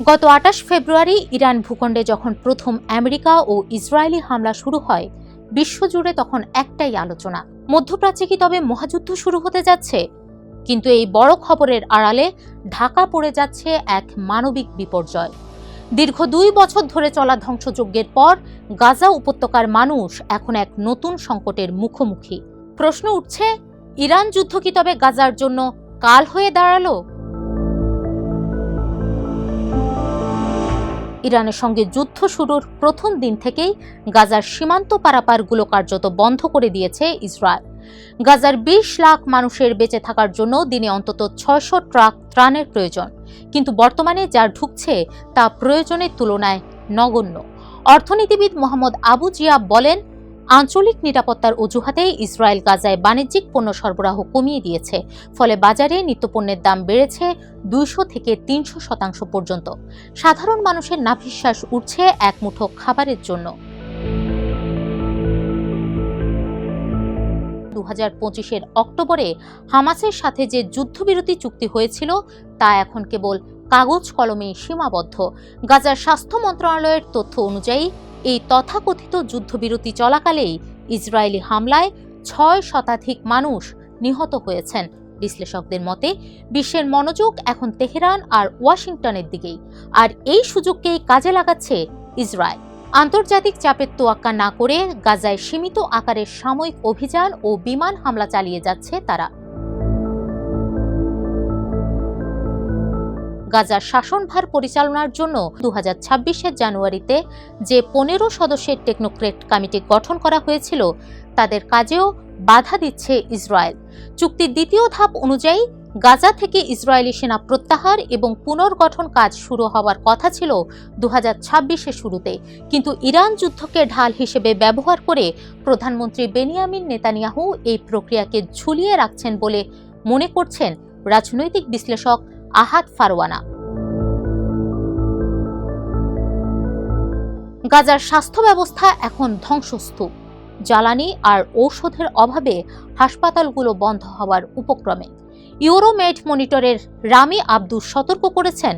গত ২৮ ফেব্রুয়ারি ইরান ভূখণ্ডে যখন প্রথম আমেরিকা ও ইসরায়েলি হামলা শুরু হয়, বিশ্বজুড়ে তখন একটাই আলোচনা, মধ্যপ্রাচ্যে কি তবে মহাযুদ্ধ শুরু হতে যাচ্ছে? কিন্তু এই বড় খবরের আড়ালে ঢাকা পড়ে যাচ্ছে এক মানবিক বিপর্যয়। দীর্ঘ ২ বছর ধরে চলা ধ্বংসযজ্ঞের পর গাজা উপত্যকার মানুষ এখন এক নতুন সংকটের মুখোমুখি। প্রশ্ন উঠছে, ইরান যুদ্ধ কি তবে গাজার জন্য কাল হয়ে দাঁড়ালো? ইরানের সঙ্গে যুদ্ধ শুরুর প্রথম দিন থেকেই গাজার সীমান্ত পারাপারগুলো কার্যত বন্ধ করে দিয়েছে ইসরায়েল। গাজার ২০ লাখ মানুষের বেঁচে থাকার জন্য দিনে অন্তত ৬০০ ট্রাক ত্রাণের প্রয়োজন, কিন্তু বর্তমানে যা ঢুকছে তা প্রয়োজনের তুলনায় নগণ্য। অর্থনীতিবিদ মোহাম্মদ আবু জিয়াব বলেন, আঞ্চলিক নিরাপত্তার অজুহাতে ইসরায়েল গাজায় বাণিজ্যিক পণ্য সরবরাহ কমিয়ে দিয়েছে, ফলে বাজারে নিত্যপণ্যের দাম বেড়েছে ২০০ থেকে ৩০০% পর্যন্ত। সাধারণ মানুষের নাভিশ্বাস উঠছে এক মুঠো খাবারের জন্য। ২০২৫-এর অক্টোবরে হামাসের সাথে যে যুদ্ধবিরতি চুক্তি হয়েছিল তা এখন কেবল কাগজ কলমে সীমাবদ্ধ। গাজার স্বাস্থ্য মন্ত্রণালয়ের তথ্য অনুযায়ী এই তথাকথিত যুদ্ধবিরতি চলাকালেই ইসরায়েলি হামলায় ৬ শতাধিক মানুষ নিহত হয়েছেন। বিশ্লেষকদের মতে বিশ্বের মনোযোগ এখন তেহরান আর ওয়াশিংটনের দিকেই, আর এই সুযোগকেই কাজে লাগাচ্ছে ইসরায়েল। আন্তর্জাতিক চাপের তোয়াক্কা না করে গাজায় সীমিত আকারের সাময়িক অভিযান ও বিমান হামলা চালিয়ে যাচ্ছে তারা। গাজার শাসনভার পরিচালনার জন্য ২০২৬-এর জানুয়ারিতে যে ১৫ সদস্যের টেকনোক্রেট কমিটি গঠন করা হয়েছিল, তাদের কাজেও বাধা দিচ্ছে ইসরায়েল। চুক্তির দ্বিতীয় ধাপ অনুযায়ী গাজা থেকে ইসরায়েলি সেনা প্রত্যাহার এবং পুনর্গঠন কাজ শুরু হওয়ার কথা ছিল ২০২৬-এর শুরুতে, কিন্তু ইরান যুদ্ধকে ঢাল হিসেবে ব্যবহার করে প্রধানমন্ত্রী বেনিয়ামিন নেতানিয়াহু এই প্রক্রিয়াকে ঝুলিয়ে রাখছেন বলে মনে করছেন রাজনৈতিক বিশ্লেষক আহাদ ফারওয়ানা। গাজার স্বাস্থ্য ব্যবস্থা এখন ধ্বংসস্তূপ। জ্বালানি আর ঔষধের অভাবে হাসপাতালগুলো বন্ধ হওয়ার উপক্রমে। ইউরোমেড মনিটরের রামি আব্দুস সতর্ক করেছেন,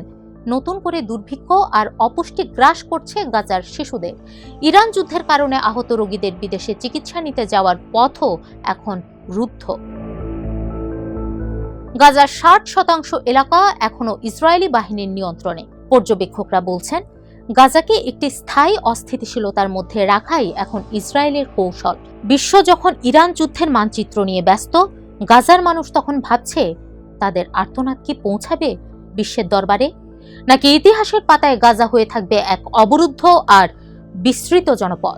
নতুন করে দুর্ভিক্ষ আর অপুষ্টি গ্রাস করছে গাজার শিশুদের। ইরান যুদ্ধের কারণে আহত রোগীদের বিদেশে চিকিৎসা নিতে যাওয়ার পথও এখন রুদ্ধ। গাজার ৬০% এলাকা এখনো ইসরায়েলি বাহিনীর নিয়ন্ত্রণে। পর্যবেক্ষকরা বলছেন, গাজাকে একটি স্থায়ী অস্থিতিশীলতার মধ্যে রাখাই এখন ইসরায়েলের কৌশল। বিশ্ব যখন ইরান যুদ্ধের মানচিত্র নিয়ে ব্যস্ত, গাজার মানুষ তখন ভাবছে, তাদের আর্তনাদ কি পৌঁছাবে বিশ্বের দরবারে, নাকি ইতিহাসের পাতায় গাজা হয়ে থাকবে এক অবরুদ্ধ আর বিস্তৃত জনপদ।